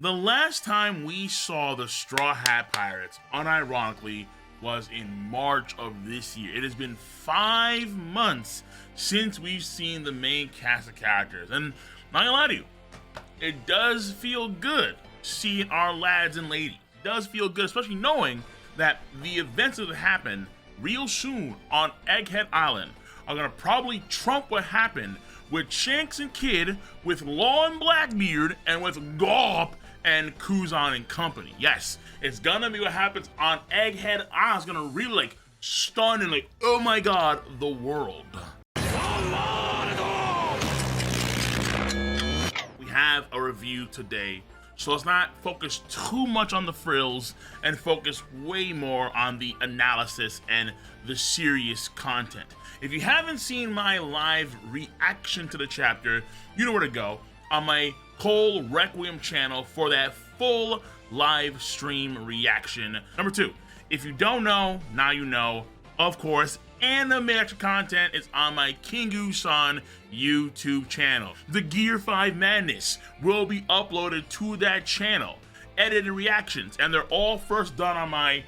The last time we saw the Straw Hat Pirates, unironically, was in March of this year. It has been 5 months since we've seen the main cast of characters, and not gonna lie to you, it does feel good seeing our lads and ladies. It does feel good, especially knowing that the events that happen real soon on Egghead Island are gonna probably trump what happened with Shanks and Kid, with Law and Blackbeard, and with Garp and Kuzan and company. Yes, it's gonna be what happens on Egghead Island. It's gonna really like stun and like, oh my god, the world. We have a review today, so let's not focus too much on the frills and focus way more on the analysis and the serious content. If you haven't seen my live reaction to the chapter, you know where to go, on my Cole Requiem channel for that full live stream reaction. Number 2, if you don't know, now you know. Of course, anime extra content is on my Kingu-san YouTube channel. The Gear 5 Madness will be uploaded to that channel, edited reactions, and they're all first done on my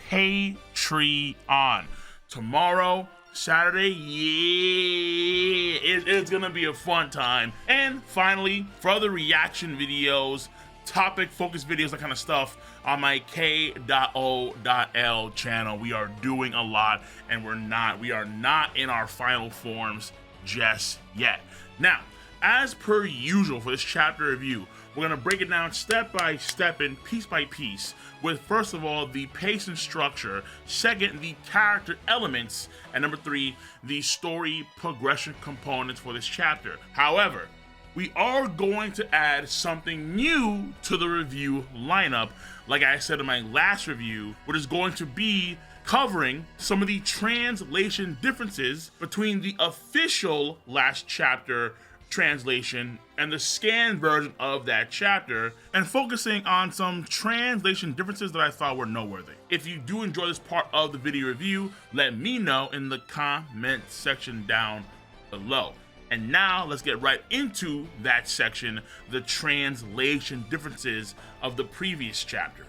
Patreon. Tomorrow, Saturday, yeah, it's gonna be a fun time. And finally, for other reaction videos, topic focus videos, that kind of stuff, on my K.O.L channel. We are doing a lot, and we are not in our final forms just yet. Now, as per usual for this chapter review, we're gonna break it down step by step and piece by piece, with first of all the pace and structure, second the character elements, and number 3 the story progression components for this chapter. However, we are going to add something new to the review lineup, like I said in my last review, which is going to be covering some of the translation differences between the official last chapter translation and the scanned version of that chapter, and focusing on some translation differences that I thought were noteworthy. If you do enjoy this part of the video review, let me know in the comment section down below. And now let's get right into that section, the translation differences of the previous chapter.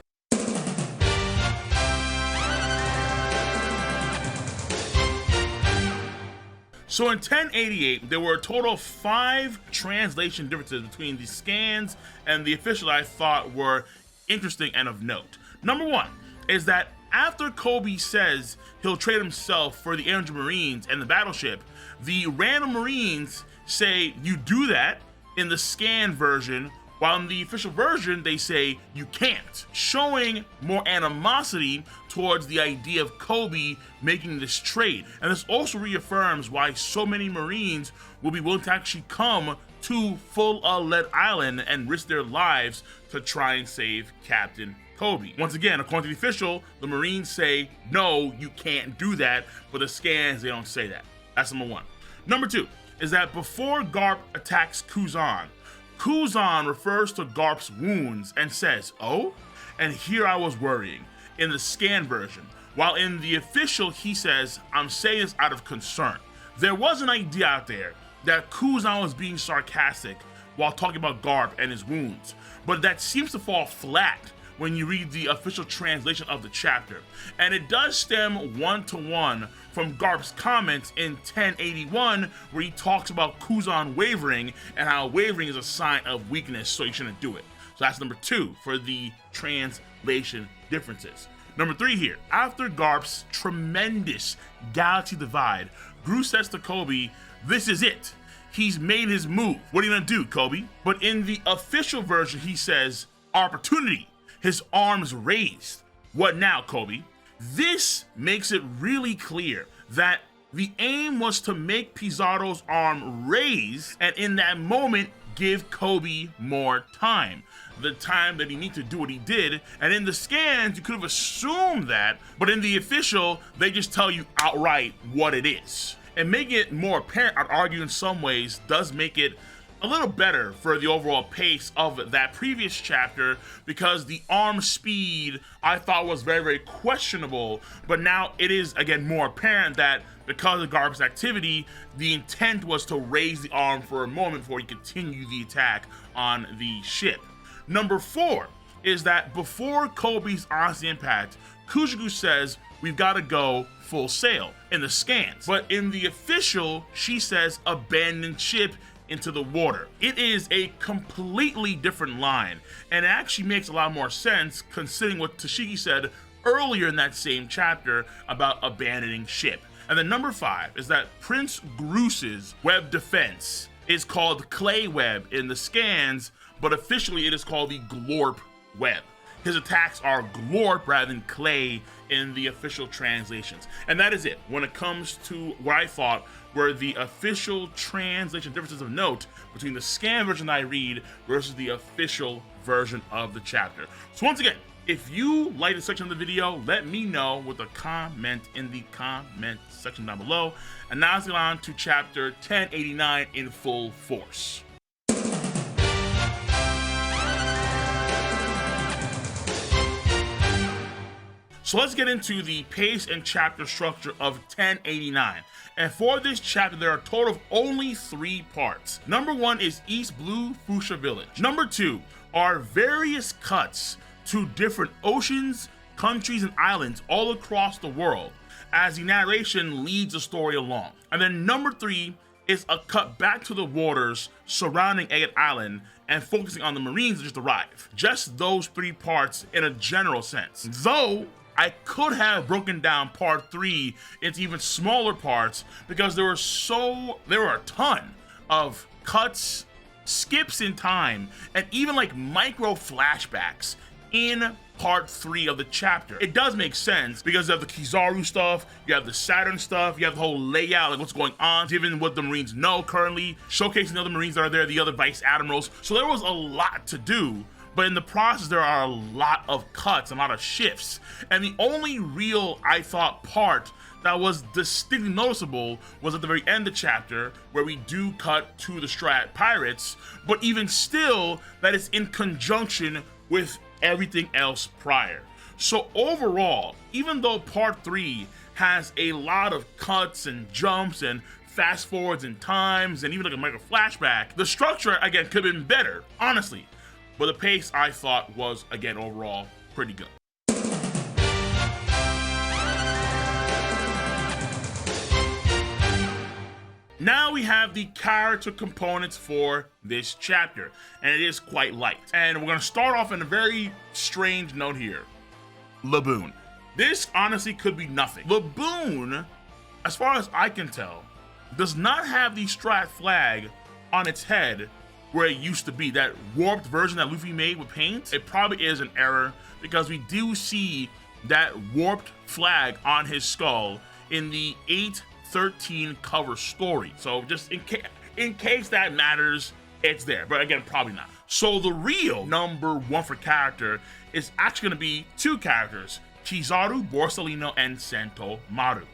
So in 1088, there were a total of 5 translation differences between the scans and the official I thought were interesting and of note. Number 1 is that after Kobe says he'll trade himself for the Angel Marines and the battleship, the random Marines say you do that in the scan version, while in the official version they say you can't, showing more animosity towards the idea of Kobe making this trade. And this also reaffirms why so many Marines will be willing to actually come to Full Lead Island and risk their lives to try and save Captain Kobe. Once again, according to the official, the Marines say, no, you can't do that, but the scans, they don't say that. That's number 1. Number 2 is that before Garp attacks Kuzan, Kuzan refers to Garp's wounds and says, oh, and here I was worrying, in the scan version, while in the official he says, I'm saying this out of concern. There was an idea out there that Kuzan was being sarcastic while talking about Garp and his wounds, but that seems to fall flat when you read the official translation of the chapter. And it does stem one-to-one from Garp's comments in 1081, where he talks about Kuzan wavering and how wavering is a sign of weakness, so you shouldn't do it. So that's number 2 for the translation differences. Number 3 here, after Garp's tremendous galaxy divide, Gru says to Kobe, this is it. He's made his move. What are you gonna do, Kobe? But in the official version, he says, opportunity. His arms raised. What now, Kobe? This makes it really clear that the aim was to make Pizarro's arm raise, and in that moment, give Kobe more time. The time that he needed to do what he did, and in the scans, you could have assumed that, but in the official, they just tell you outright what it is. And making it more apparent, I'd argue in some ways, does make it a little better for the overall pace of that previous chapter, because the arm speed I thought was very, very questionable, but now it is again more apparent that because of Garp's activity, the intent was to raise the arm for a moment before he continued the attack on the ship. Number 4 is that before Kobe's Honesty Impact, Kujiku says, we've got to go full sail in the scans. But in the official, she says, abandon ship into the water. It is a completely different line, and it actually makes a lot more sense considering what Toshiki said earlier in that same chapter about abandoning ship. And then number 5 is that Prince Groos's web defense is called Clay Web in the scans, but officially it is called the Glorp Web. His attacks are Glorp rather than Clay in the official translations. And that is it when it comes to what I thought were the official translation differences of note between the scan version I read versus the official version of the chapter. So once again, if you like this section of the video, let me know with a comment in the comment section down below. And now let's get on to chapter 1089 in full force. So let's get into the pace and chapter structure of 1089. And for this chapter, there are a total of only 3 parts. Number 1 is East Blue Fuchsia Village. Number 2 are various cuts to different oceans, countries, and islands all across the world as the narration leads the story along. And then number 3 is a cut back to the waters surrounding Agate Island and focusing on the Marines that just arrived. Just those 3 parts in a general sense. Though I could have broken down part 3 into even smaller parts because there were a ton of cuts, skips in time, and even like micro flashbacks in part 3 of the chapter. It does make sense because you have the Kizaru stuff, you have the Saturn stuff, you have the whole layout, like what's going on, given what the Marines know currently, showcasing the other Marines that are there, the other Vice Admirals. So there was a lot to do, but in the process, there are a lot of cuts, a lot of shifts. And the only real, I thought, part that was distinctly noticeable was at the very end of the chapter, where we do cut to the Strat Pirates, but even still, that is in conjunction with everything else prior. So overall, even though part 3 has a lot of cuts and jumps and fast forwards and times and even like a micro flashback, the structure again could have been better, honestly, but the pace I thought was again overall pretty good. Now we have the character components for this chapter, and it is quite light. And we're going to start off in a very strange note here. Laboon. This honestly could be nothing. Laboon, as far as I can tell, does not have the Strat flag on its head where it used to be. That warped version that Luffy made with paint, it probably is an error because we do see that warped flag on his skull in the 813 cover story. So just in case that matters, it's there, but again, probably not. So the real number 1 for character is actually going to be 2 characters, Kizaru, Borsalino, and Sentomaru.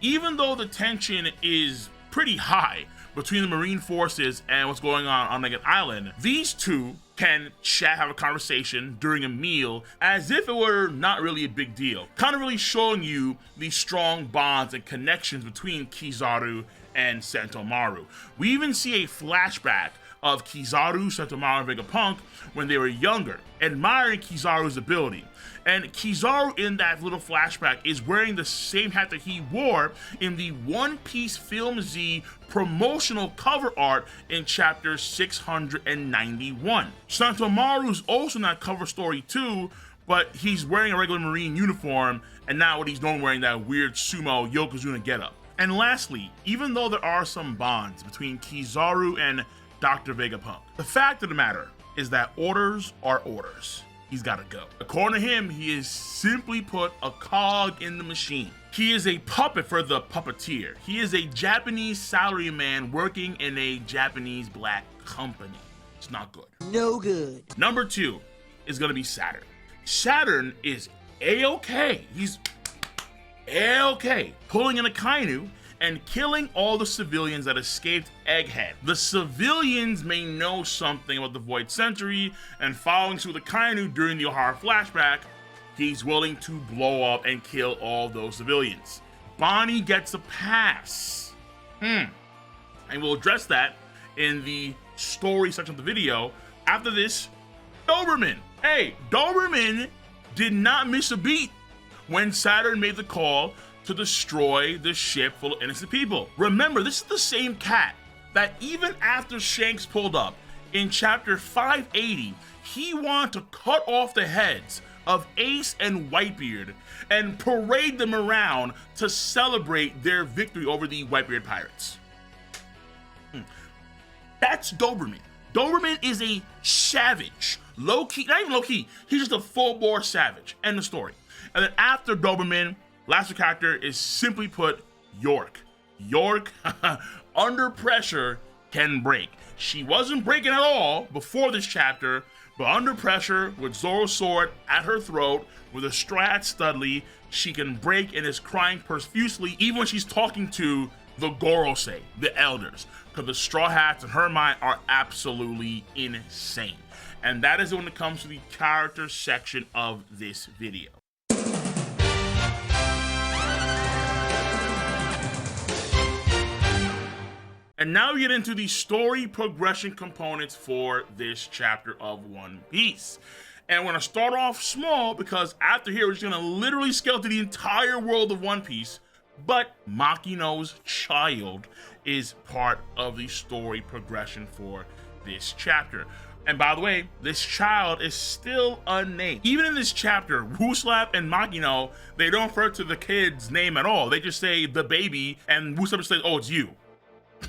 Even though the tension is pretty high between the Marine forces and what's going on Agate Island, these 2 can chat, have a conversation during a meal as if it were not really a big deal. Kind of really showing you the strong bonds and connections between Kizaru and Sentomaru. We even see a flashback of Kizaru, Sentomaru, and Vegapunk when they were younger, admiring Kizaru's ability. And Kizaru in that little flashback is wearing the same hat that he wore in the One Piece Film Z promotional cover art in chapter 691. Sentomaru's also in that cover story too, but he's wearing a regular Marine uniform, and now what he's known wearing that weird sumo Yokozuna getup. And lastly, even though there are some bonds between Kizaru and Dr. Vegapunk, the fact of the matter is that orders are orders. He's gotta go. According to him, he is simply put a cog in the machine. He is a puppet for the puppeteer. He is a Japanese salaryman working in a Japanese black company. It's not good. No good. Number 2 is gonna be Saturn. Saturn is A-okay. He's A-okay, pulling in a Kainu and killing all the civilians that escaped Egghead. The civilians may know something about the Void Century, and following through the Kainu during the Ohara flashback, he's willing to blow up and kill all those civilians. Bonnie gets a pass. And we'll address that in the story section of the video. After this, Doberman. Hey, Doberman did not miss a beat when Saturn made the call to destroy the ship full of innocent people. Remember, this is the same cat that even after Shanks pulled up in chapter 580, he wanted to cut off the heads of Ace and Whitebeard and parade them around to celebrate their victory over the Whitebeard pirates. That's Doberman. Doberman is a savage. Low-key, not even low-key, he's just a full-bore savage. End of story. And then after Doberman, last character is simply put, York. York, under pressure, can break. She wasn't breaking at all before this chapter, but under pressure, with Zoro's sword at her throat, with a Straw Hat Studley, she can break and is crying profusely even when she's talking to the Gorosei, the elders, because the Straw Hats in her mind are absolutely insane. And that is when it comes to the character section of this video. And now we get into the story progression components for this chapter of One Piece. And we're gonna start off small because after here, we're just gonna literally scale to the entire world of One Piece, but Makino's child is part of the story progression for this chapter. And by the way, this child is still unnamed. Even in this chapter, Wooslap and Makino, they don't refer to the kid's name at all. They just say the baby, and Wooslap just says, oh, it's you.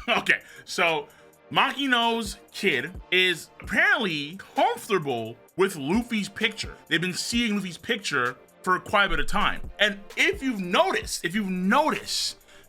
Okay, so Makino's kid is apparently comfortable with Luffy's picture. They've been seeing Luffy's picture for quite a bit of time. And if you've noticed,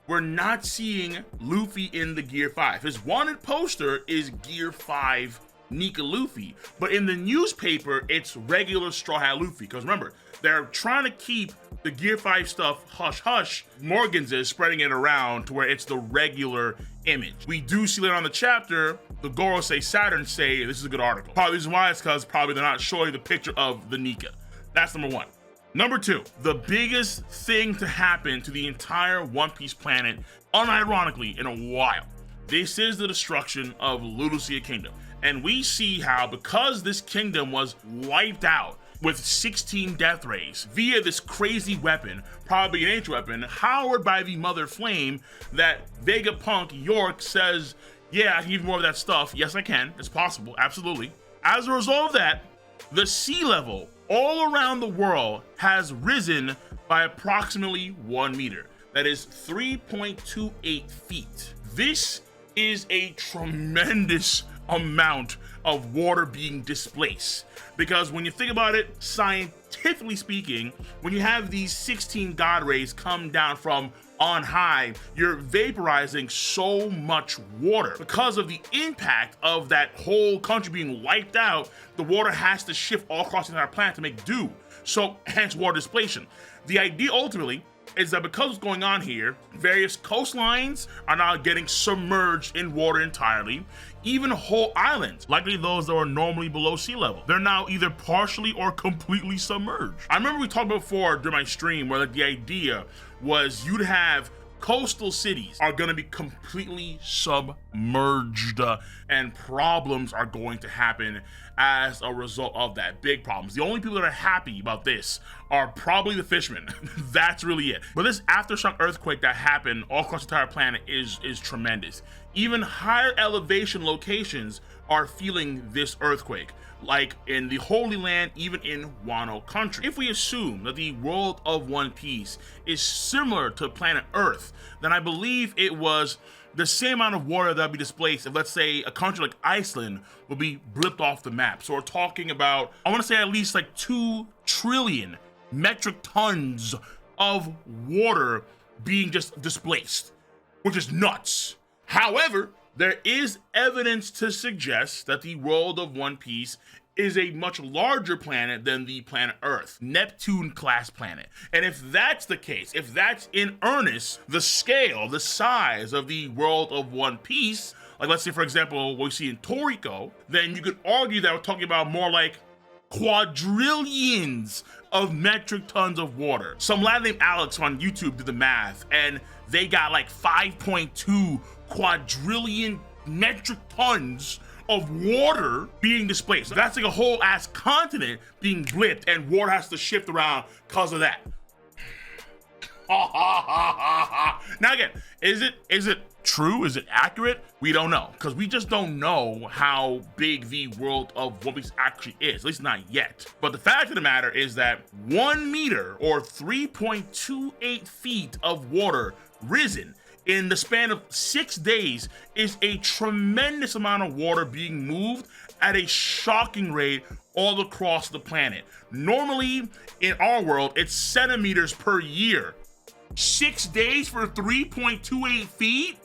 we're not seeing Luffy in the Gear 5. His wanted poster is Gear 5 Nika Luffy, but in the newspaper, it's regular Straw Hat Luffy. Because remember, they're trying to keep the Gear 5 stuff hush hush. Morgan's is spreading it around to where it's the regular image. We do see later on the chapter, the Gorosei Saturn say this is a good article. Probably the reason why is because probably they're not showing the picture of the Nika. That's number one. Number two, the biggest thing to happen to the entire One Piece planet, unironically, in a while. This is the destruction of Lucia Kingdom. And we see how, because this kingdom was wiped out with 16 death rays via this crazy weapon, probably an ancient weapon, powered by the Mother Flame, that Vegapunk York says, yeah, I can give you more of that stuff. Yes, I can. It's possible. Absolutely. As a result of that, the sea level all around the world has risen by approximately 1 meter. That is 3.28 feet. This is a tremendous amount of water being displaced, because when you think about it, scientifically speaking, when you have these 16 god rays come down from on high, you're vaporizing so much water. Because of the impact of that whole country being wiped out, the water has to shift all across the entire planet to make do. So hence water displacement. The idea ultimately is that because what's going on here, various coastlines are now getting submerged in water entirely. Even whole islands, likely those that are normally below sea level, they're now either partially or completely submerged. I remember we talked before during my stream where the idea was you'd have coastal cities are going to be completely submerged, and problems are going to happen as a result of that. Big problems. The only people that are happy about this are probably the fishermen. That's really it. But this aftershock earthquake that happened all across the entire planet is tremendous. Even higher elevation locations are feeling this earthquake, like in the Holy Land, even in Wano country. If we assume that the world of One Piece is similar to planet Earth, then I believe it was the same amount of water that would be displaced if, let's say, a country like Iceland would be blipped off the map. So we're talking about, I want to say at least like 2 trillion metric tons of water being just displaced, which is nuts. However, there is evidence to suggest that the world of One Piece is a much larger planet than the planet Earth, Neptune class planet. And if that's the case, if that's in earnest, the scale, the size of the world of One Piece, like let's say for example, what we see in Toriko, then you could argue that we're talking about more like quadrillions of metric tons of water. Some lad named Alex on YouTube did the math, and they got like 5.2 quadrillion metric tons of water being displaced. So that's like a whole ass continent being blipped, and water has to shift around because of that. Now again, is it true? Is it accurate? We don't know, because we just don't know how big the world of One Piece actually is, at least not yet. But the fact of the matter is that 1 meter or 3.28 feet of water risen in the span of 6 days is a tremendous amount of water being moved at a shocking rate all across the planet. Normally in our world, it's centimeters per year. 6 days for 3.28 feet?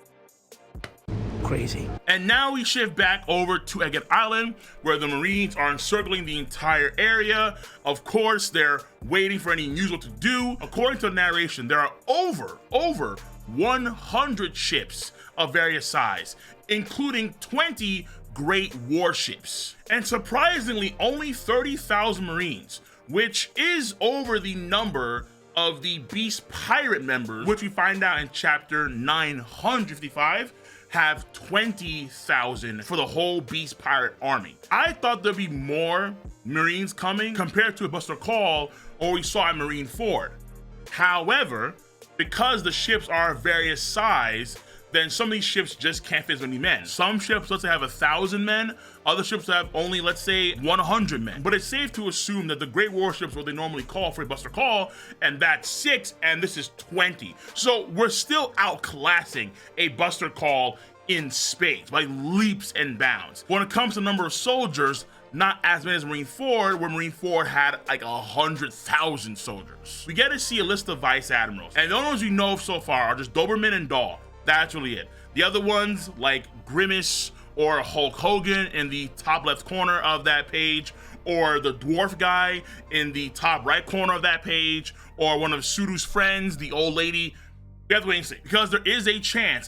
Crazy. And now we shift back over to Agate Island, where the Marines are encircling the entire area. Of course, they're waiting for any news what to do. According to the narration, there are over 100 ships of various size, including 20 great warships. And surprisingly, only 30,000 Marines, which is over the number of the Beast Pirate members, which we find out in chapter 955, have 20,000 for the whole Beast Pirate army. I thought there'd be more Marines coming compared to a Buster Call or we saw at Marine Ford. However, because the ships are of various size, then some of these ships just can't fit as many men. Some ships, let's say, have 1,000 men. Other ships have only, let's say, 100 men. But it's safe to assume that the great warships, what they normally call for a Buster Call, and that's 6, and this is 20. So we're still outclassing a Buster Call in space by leaps and bounds. When it comes to number of soldiers, not as many as Marine Ford, where Marine Ford had like 100,000 soldiers. We get to see a list of vice admirals, and the only ones we know of so far are just Doberman and Daw. That's really it. The other ones, like Grimace or Hulk Hogan in the top left corner of that page, or the dwarf guy in the top right corner of that page, or one of Suru's friends, the old lady. We have to wait and see, because there is a chance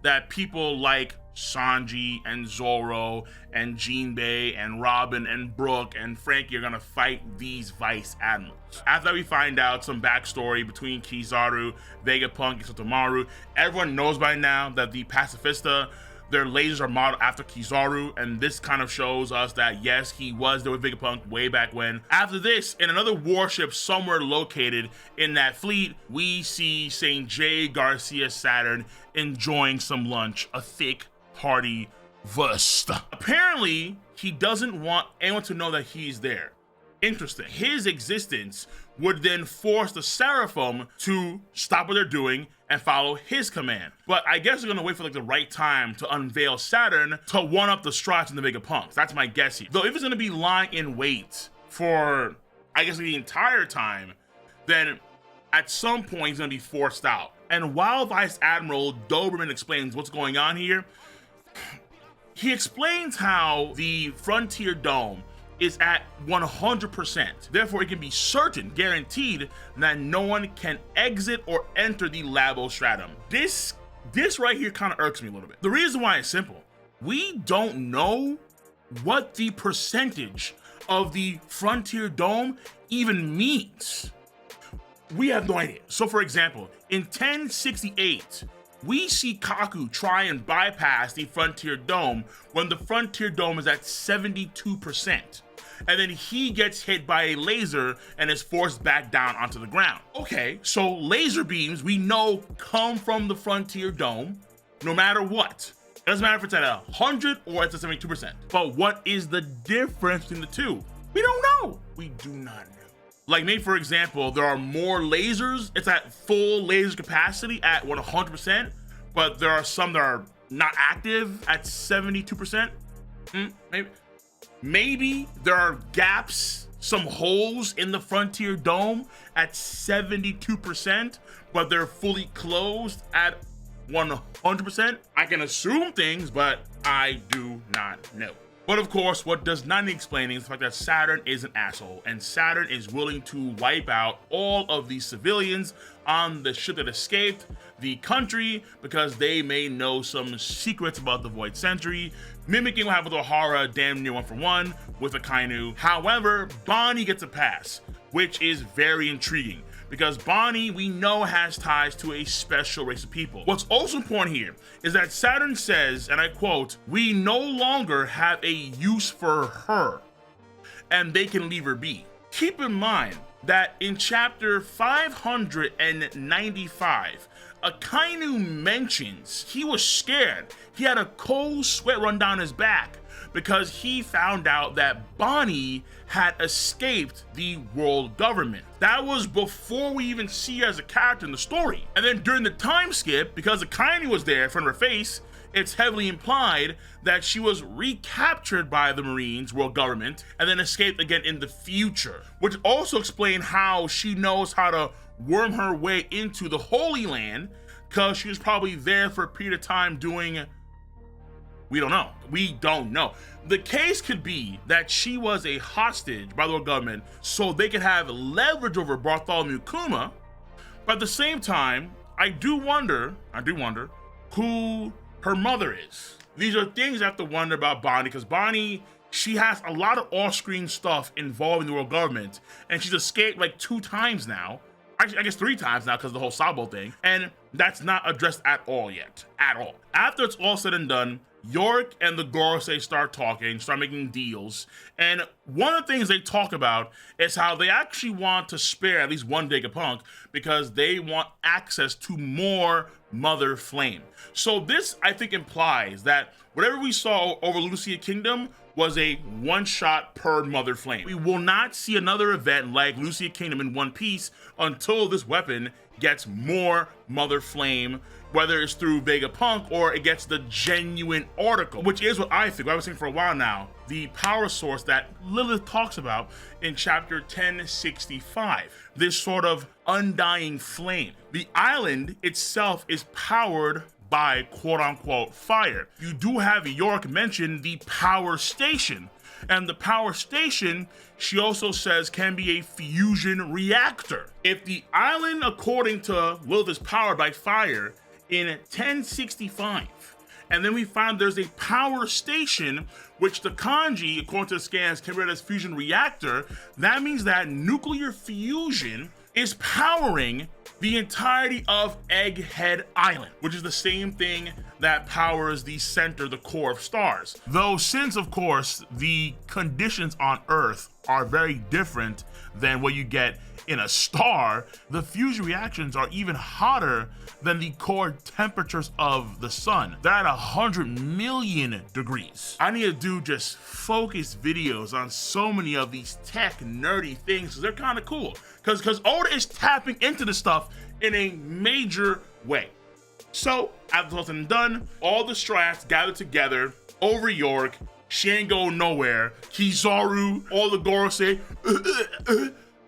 that people like Sanji and Zoro and Jinbei and Robin and Brook and Frankie are gonna fight these vice admirals. After that, we find out some backstory between Kizaru, Vegapunk, and Satomaru. Everyone knows by now that the Pacifista, their lasers are modeled after Kizaru, and this kind of shows us that yes, he was there with Vegapunk way back when. After this, in another warship somewhere located in that fleet, we see St. J. Garcia Saturn enjoying some lunch, a thick, hearty wurst. Apparently, he doesn't want anyone to know that he's there. Interesting. His existence would then force the Seraphim to stop what they're doing and follow his command. But I guess they're gonna wait for like the right time to unveil Saturn to one up the Straw Hats and the Vegapunks. That's my guess here. Though if it's gonna be lying in wait for, I guess, the entire time, then at some point he's gonna be forced out. And while Vice Admiral Doberman explains what's going on here, he explains how the Frontier Dome is at 100%. Therefore, it can be certain, guaranteed, that no one can exit or enter the Labo Stratum. This right here kind of irks me a little bit. The reason why is simple. We don't know what the percentage of the Frontier Dome even means. We have no idea. So for example, in 1068, we see Kaku try and bypass the Frontier Dome when the Frontier Dome is at 72%. And then he gets hit by a laser and is forced back down onto the ground. Okay, so laser beams we know come from the Frontier Dome no matter what. It doesn't matter if it's at 100 or it's at 72%. But what is the difference between the two? We don't know. We do not know. Like maybe, for example, there are more lasers. It's at full laser capacity at 100%, but there are some that are not active at 72%. Maybe there are gaps, some holes in the Frontier Dome at 72%, but they're fully closed at 100%. I can assume things, but I do not know. But of course, what does not need explaining is the fact that Saturn is an asshole, and Saturn is willing to wipe out all of the civilians on the ship that escaped the country because they may know some secrets about the Void Century, mimicking what happened to Ohara damn near 1-for-1 with Akainu. However, Bonnie gets a pass, which is very intriguing because Bonnie, we know, has ties to a special race of people. What's also important here is that Saturn says, and I quote, "We no longer have a use for her, and they can leave her be." Keep in mind that in chapter 595, Akainu mentions he was scared. He had a cold sweat run down his back because he found out that Bonnie had escaped the world government. That was before we even see her as a character in the story. And then during the time skip, because Akainu was there in front of her face, it's heavily implied that she was recaptured by the Marines, world government, and then escaped again in the future, which also explains how she knows how to worm her way into the Holy Land, because she was probably there for a period of time doing, we don't know. The case could be that she was a hostage by the world government so they could have leverage over Bartholomew Kuma, but at the same time, I do wonder who her mother is. These are things I have to wonder about Bonnie, because Bonnie, she has a lot of off-screen stuff involving the world government, and she's escaped like 2 times now. Actually, I guess 3 times now because of the whole Sabo thing, and that's not addressed at all yet, at all. After it's all said and done, York and the Gorosei start talking, start making deals, and one of the things they talk about is how they actually want to spare at least one Vegapunk because they want access to more Mother Flame. So this, I think, implies that whatever we saw over Lucia Kingdom was a one-shot per Mother Flame. We will not see another event like Lucia Kingdom in One Piece until this weapon gets more Mother Flame, whether it's through Vegapunk or it gets the genuine article, which is what I think, what I've been saying for a while now, the power source that Lilith talks about in chapter 1065, this sort of undying flame. The island itself is powered by quote-unquote fire. You do have York mention the power station, and the power station, she also says, can be a fusion reactor. If the island, according to Lilith, is powered by fire in 1065, and then we find there's a power station, which the kanji, according to the scans, can be read as fusion reactor, that means that nuclear fusion is powering the entirety of Egghead Island, which is the same thing that powers the center, the core of stars. Though since, of course, the conditions on Earth are very different than what you get in a star, the fusion reactions are even hotter than the core temperatures of the sun. They're at 100 million degrees. I need to do just focused videos on so many of these tech nerdy things, because they're kind of cool. Because Oda is tapping into this stuff in a major way. So, after all said and done, all the Straw Hats gathered together over York. She ain't going nowhere. Kizaru, all the Gorosei,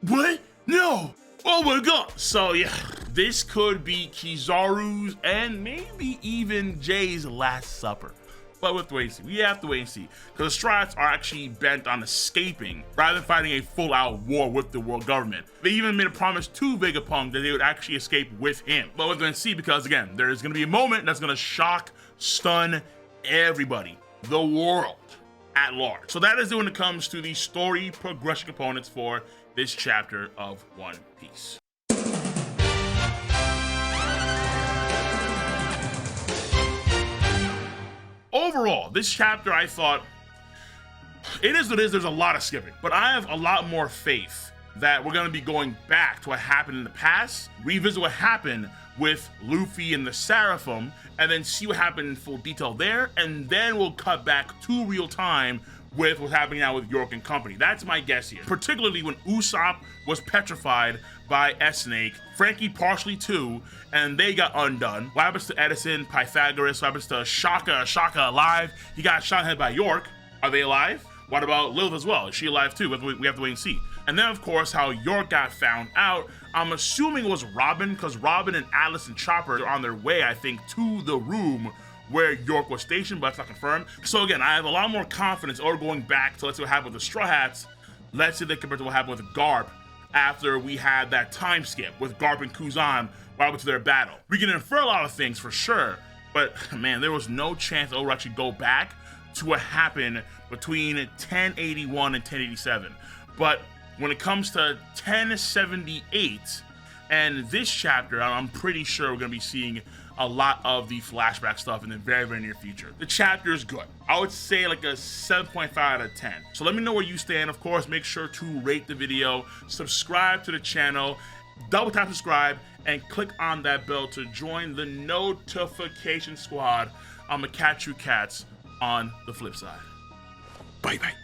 what? No! Oh my god! So yeah, this could be Kizaru's and maybe even Jay's last supper. But we'll have to wait and see. We have to wait and see. Because the Straw Hats are actually bent on escaping rather than fighting a full-out war with the world government. They even made a promise to Vegapunk that they would actually escape with him. But we're going to see, because again, there's going to be a moment that's going to shock, stun everybody. The world at large. So that is it when it comes to the story progression components for this chapter of One Piece. Overall, this chapter, I thought, it is what it is. There's a lot of skipping, but I have a lot more faith that we're going to be going back to what happened in the past, revisit what happened with Luffy and the Seraphim, and then see what happened in full detail there, and then we'll cut back to real time with what's happening now with York and company. That's my guess here. Particularly when Usopp was petrified by S-Snake, Frankie partially too, and they got undone. What happens to Edison, Pythagoras? What happens to Shaka? Shaka alive? He got shot in the head by York. Are they alive? What about Lilith as well? Is she alive too? We have to wait and see. And then of course how York got found out. I'm assuming it was Robin, because Robin and Atlas and Chopper are on their way, I think, to the room where York was stationed, but it's not confirmed. So again, I have a lot more confidence or going back to let's see what happened with the Straw Hats. Let's see that compared to what happened with Garp after we had that time skip with Garp and Kuzan right up to their battle. We can infer a lot of things for sure, but man, there was no chance that we'll actually go back to what happened between 1081 and 1087. But when it comes to 1078, And this chapter, I'm pretty sure we're going to be seeing a lot of the flashback stuff in the very, very near future. The chapter is good. I would say like a 7.5 out of 10. So let me know where you stand. Of course, make sure to rate the video, subscribe to the channel, double tap subscribe, and click on that bell to join the notification squad. I'm gonna catch you cats on the flip side. Bye bye.